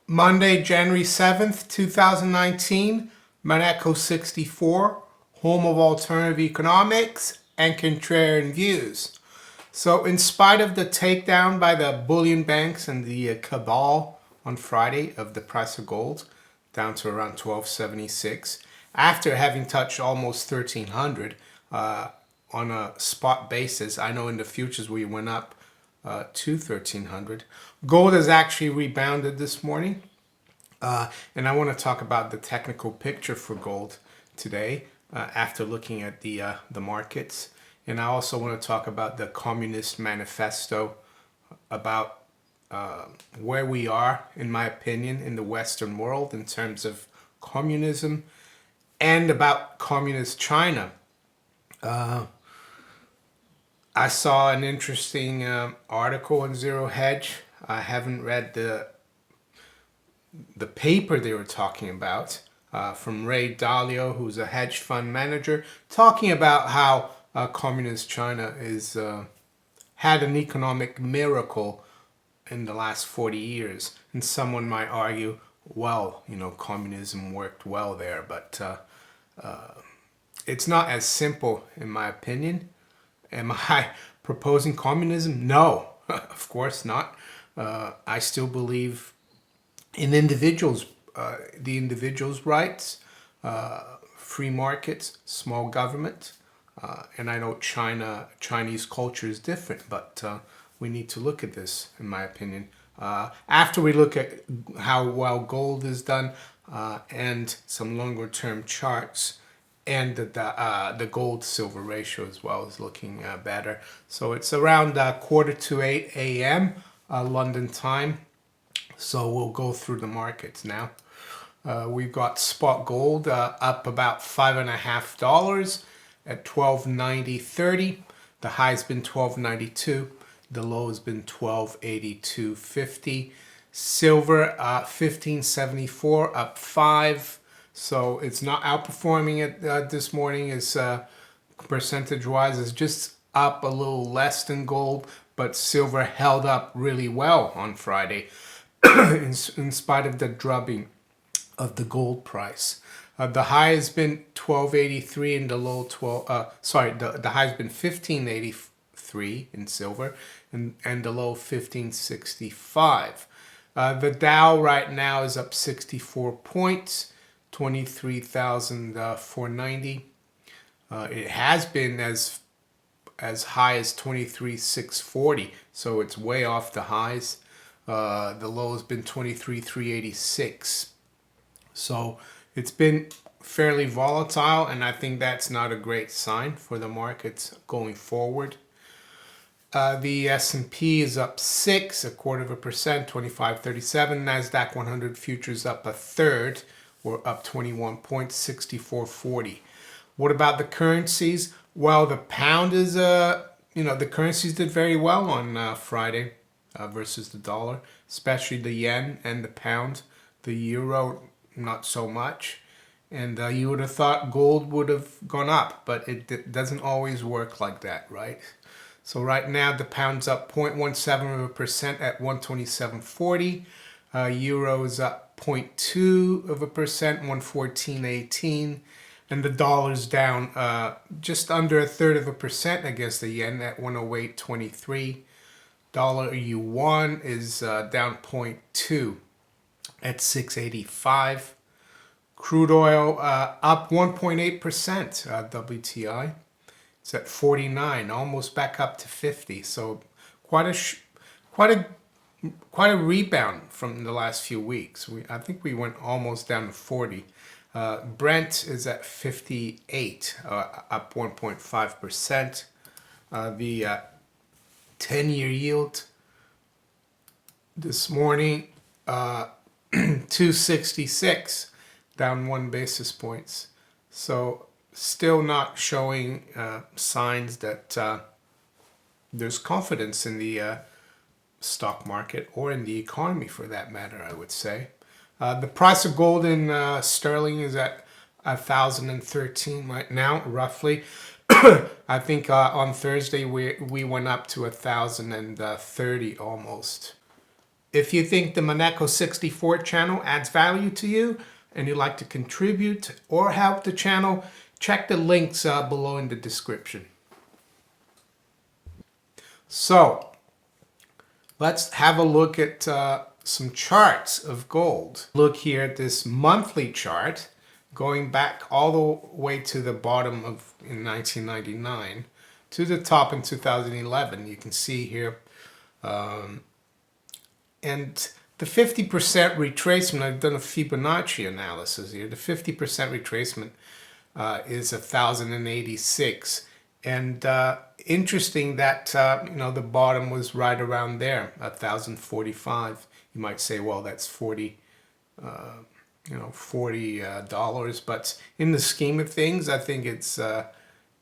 Monday, January 7th, 2019, Maneco 64, home of alternative economics and contrarian views. So in spite of the takedown by the bullion banks and the cabal on Friday of the price of gold, down to around 1276, after having touched almost 1300 on a spot basis, I know in the futures we went up to 1300. Gold has actually rebounded this morning. And I want to talk about the technical picture for gold today after looking at the markets. And I also want to talk about the Communist Manifesto, about where we are, in my opinion, in the Western world in terms of communism, and about communist China. I saw an interesting article on Zero Hedge. I haven't read the paper they were talking about from Ray Dalio, who's a hedge fund manager, talking about how communist China is had an economic miracle in the last 40 years. And someone might argue, well, communism worked well there, but it's not as simple, in my opinion. Am I proposing communism? No, of course not. I still believe in individuals, the individual's rights, free markets, small government. And I know Chinese culture is different, but we need to look at this, in my opinion. After we look at how well gold is done and some longer term charts, and the gold-silver ratio as well is looking better. So it's around 7:45 a.m. London time. So we'll go through the markets now. We've got spot gold up about $5.50 at 1290.30. The high's been 1292. The low has been 1282.50. Silver 1574 up 5. So it's not outperforming it this morning. It's percentage-wise, it's just up a little less than gold, but silver held up really well on Friday in spite of the drubbing of the gold price. The high has been 1283 and the low the high has been 1583 in silver and the low 1565. The Dow right now is up 64 points. 23,490. It has been as high as 23,640, so it's way off the highs. The low has been 23,386. So it's been fairly volatile, and I think that's not a great sign for the markets going forward. The S&P is up 6, 0.25%, 25.37. NASDAQ 100 futures up a third. We're up 21 points, 64.40. What about the currencies? Well, the pound is, the currencies did very well on Friday versus the dollar, especially the yen and the pound. The euro, not so much. And you would have thought gold would have gone up, but it doesn't always work like that, right? So right now, the pound's up 0.17% at 127.40. Euro is up 0.2%, 114.18, and the dollar's down just under 1/3% against the yen at 108.23. Dollar yuan is down 0.2 at 685. Crude oil up 1.8%. WTI it's at 49, almost back up to 50. So quite a rebound from the last few weeks. I think we went almost down to 40. Brent is at 58, up 1.5%. The 10-year yield this morning, 266, down 1 basis points. So still not showing signs that there's confidence in the stock market or in the economy for that matter, I would say. The price of gold in sterling is at 1,013 right now, roughly. I think on Thursday we went up to 1,030 almost. If you think the Maneco 64 channel adds value to you and you'd like to contribute or help the channel, check the links below in the description. So let's have a look at some charts of gold. Look here at this monthly chart going back all the way to the bottom of in 1999 to the top in 2011. You can see here and the 50% retracement, I've done a Fibonacci analysis here. The 50% retracement is 1,086. And interesting that, you know, the bottom was right around there, 1,045. You might say, well, that's $40, $40. But in the scheme of things, I think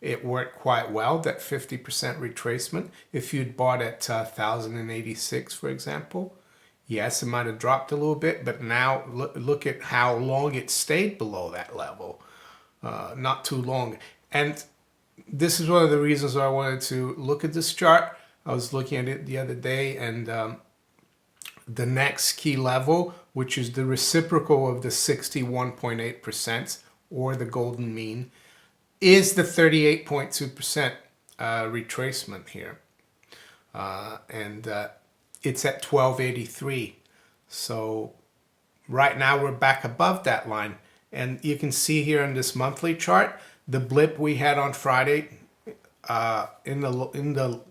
it worked quite well, that 50% retracement. If you'd bought at 1,086, for example, yes, it might have dropped a little bit, but now look at how long it stayed below that level. Not too long. And this is one of the reasons why I wanted to look at this chart. I was looking at it the other day, and the next key level, which is the reciprocal of the 61.8% or the golden mean, is the 38.2% retracement here. It's at 1283. So right now we're back above that line. And you can see here in this monthly chart, the blip we had on Friday in the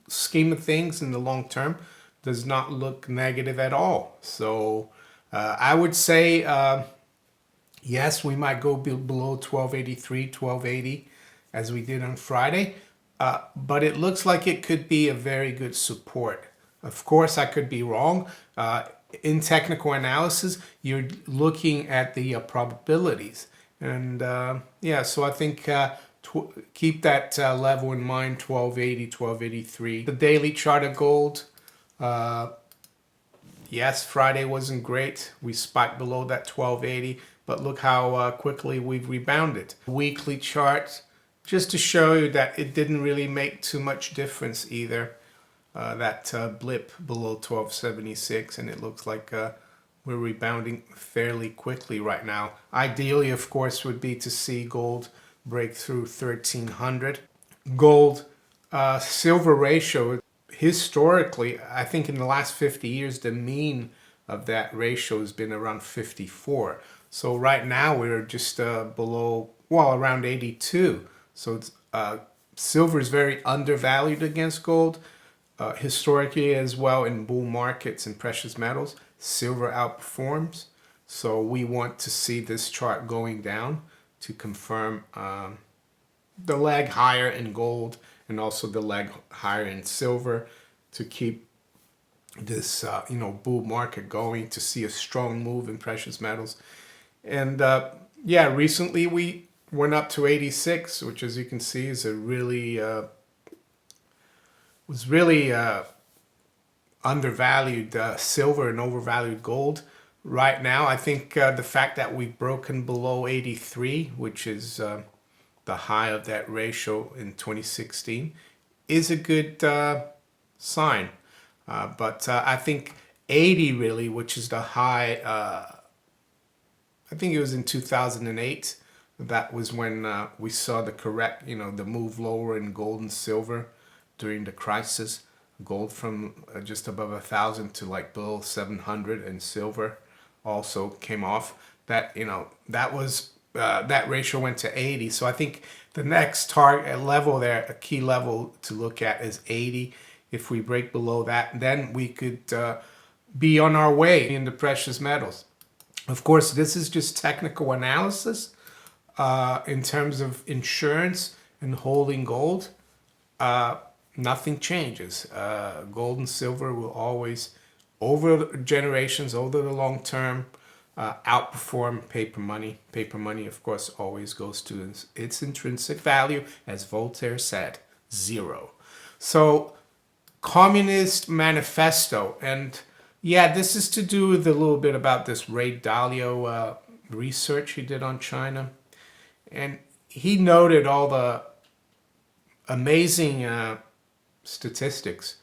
scheme of things in the long term does not look negative at all. So I would say, yes, we might go below 1283, 1280 as we did on Friday. But it looks like it could be a very good support. Of course, I could be wrong. In technical analysis, you're looking at the probabilities. And yeah, so I think keep that level in mind, 1280, 1283. The daily chart of gold, yes, Friday wasn't great. We spiked below that 1280, but look how quickly we've rebounded. Weekly chart, just to show you that it didn't really make too much difference either. That blip below 1276, and it looks like we're rebounding fairly quickly right now. Ideally, of course, would be to see gold break through 1300. Gold silver ratio, historically, I think in the last 50 years, the mean of that ratio has been around 54. So right now we're just below, well, around 82. So it's, silver is very undervalued against gold. Historically as well in bull markets and precious metals, silver outperforms. So we want to see this chart going down to confirm the leg higher in gold and also the leg higher in silver to keep this bull market going, to see a strong move in precious metals. And yeah, recently we went up to 86, which as you can see is a really was really undervalued silver and overvalued gold. Right now, I think the fact that we've broken below 83, which is the high of that ratio in 2016, is a good sign. But I think 80 really, which is the high, I think it was in 2008. That was when we saw the correct, the move lower in gold and silver during the crisis. Gold from just above 1,000 to like below 700, and silver also came off. That that was that ratio went to 80. So I think the next target level there, a key level to look at, is 80. If we break below that, then we could be on our way in the precious metals. Of course, this is just technical analysis. In terms of insurance and holding gold, nothing changes. Gold and silver will always, over generations, over the long term, outperform paper money. Paper money, of course, always goes to its intrinsic value, as Voltaire said, 0. So, Communist Manifesto, and yeah, this is to do with a little bit about this Ray Dalio research he did on China. And he noted all the amazing statistics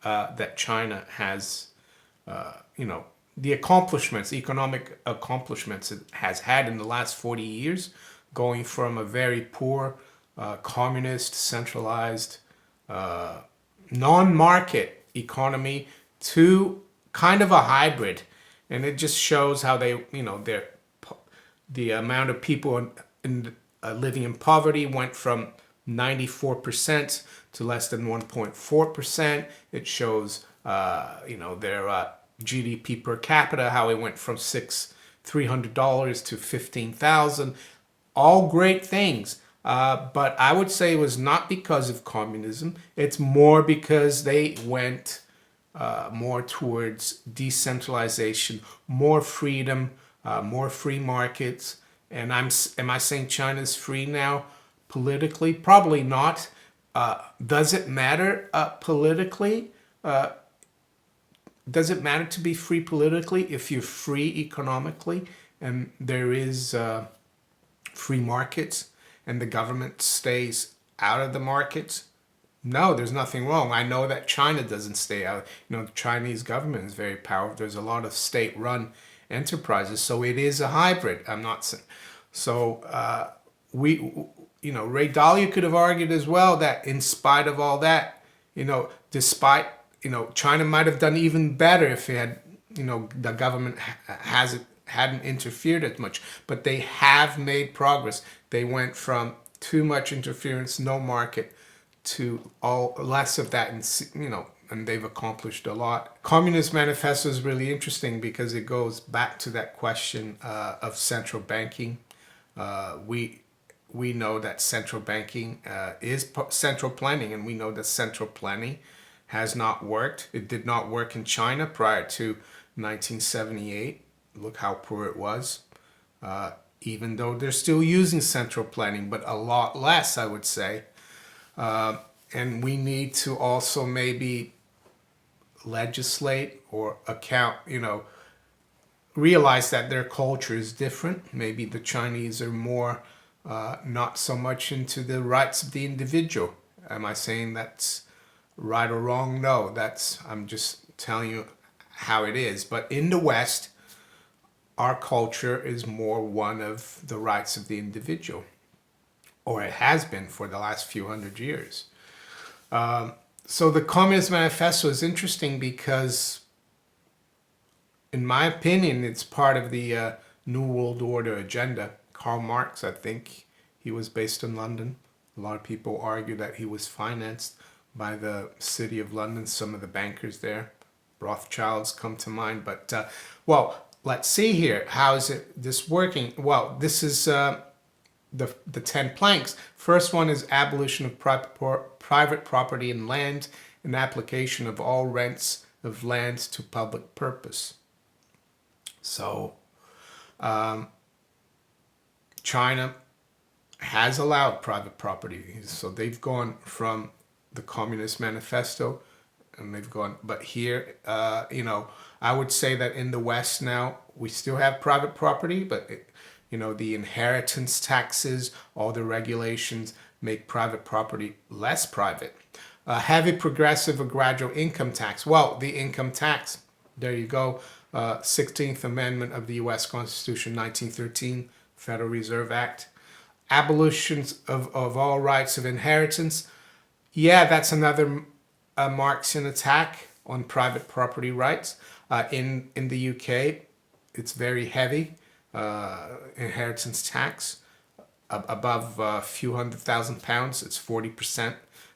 that China has you know, the accomplishments, economic accomplishments it has had in the last 40 years, going from a very poor, communist, centralized, non-market economy to kind of a hybrid. And it just shows how they, you know, the amount of people living in poverty went from 94% to less than 1.4%. It shows, you know, their GDP per capita, how it went from $300 to 15,000. All great things. But I would say it was not because of communism. It's more because they went more towards decentralization, more freedom, more free markets. And am I saying China's free now politically? Probably not. Does it matter politically? Does it matter to be free politically if you're free economically and there is free markets and the government stays out of the markets? No, there's nothing wrong. I know that China doesn't stay out. You know, the Chinese government is very powerful. There's a lot of state-run enterprises, so it is a hybrid. I'm not saying. So you know, Ray Dalio could have argued as well that in spite of all that, you know, despite, you know, China might have done even better if it had, you know, the government hadn't interfered as much. But they have made progress. They went from too much interference, no market, to all less of that, and you know, and they've accomplished a lot. Communist Manifesto is really interesting because it goes back to that question of central banking. We know that central banking is central planning, and we know that central planning has not worked. It did not work in China prior to 1978. Look how poor it was. Even though they're still using central planning, but a lot less, I would say. And we need to also maybe legislate or account, you know, realize that their culture is different. Maybe the Chinese are more not so much into the rights of the individual. Am I saying that's right or wrong? No, I'm just telling you how it is. But in the West, our culture is more one of the rights of the individual, or it has been for the last few hundred years. So the Communist Manifesto is interesting because, in my opinion, it's part of the New World Order agenda. Karl Marx, I think he was based in London. A lot of people argue that he was financed by the city of London, some of the bankers there. Rothschilds come to mind. But, well, let's see here. How is this working? Well, this is the 10 planks. First one is abolition of private property and land and application of all rents of land to public purpose. So China has allowed private property. So they've gone from the Communist Manifesto, and they've gone, but here, you know, I would say that in the West now, we still have private property, but you know, the inheritance taxes, all the regulations make private property less private. Heavy progressive or gradual income tax. Well, the income tax, there you go. 16th Amendment of the U.S. Constitution, 1913, Federal Reserve Act. Abolitions of all rights of inheritance. Yeah, that's another Marxian attack on private property rights. In the UK, it's very heavy. Inheritance tax above a few £100,000, it's 40%.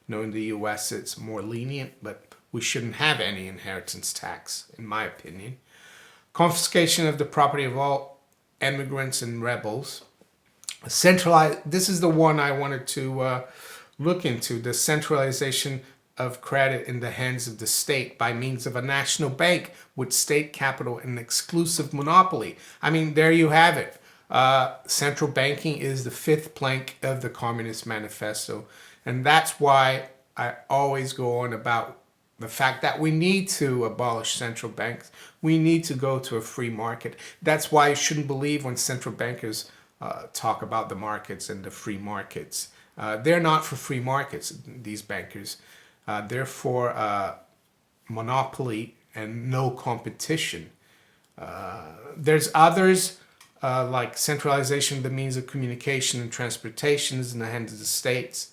No, in the US it's more lenient, but we shouldn't have any inheritance tax, in my opinion. Confiscation of the property of all immigrants and rebels. This is the one I wanted to look into, the centralization of credit in the hands of the state by means of a national bank with state capital and exclusive monopoly. I mean, there you have it. Central banking is the fifth plank of the Communist Manifesto. And that's why I always go on about the fact that we need to abolish central banks. We need to go to a free market. That's why you shouldn't believe when central bankers talk about the markets and the free markets. They're not for free markets, these bankers. They're for monopoly and no competition. There's others like centralization of the means of communication and transportation is in the hands of the states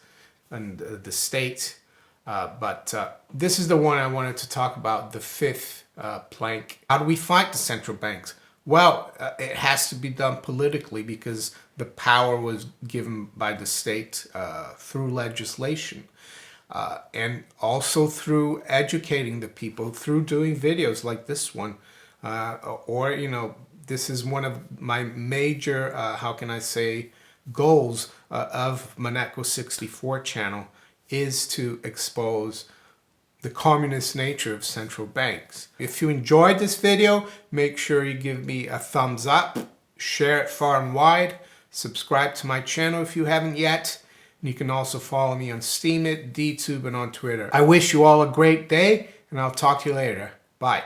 and the state. But this is the one I wanted to talk about, the fifth plank. How do we fight the central banks? Well, it has to be done politically because the power was given by the state through legislation. And also through educating the people, through doing videos like this one. Or, you know, this is one of my major, how can I say, goals of Maneco 64 channel, is to expose the communist nature of central banks. If you enjoyed this video, make sure you give me a thumbs up, share it far and wide, subscribe to my channel if you haven't yet. You can also follow me on Steemit, DTube, and on Twitter. I wish you all a great day, and I'll talk to you later. Bye.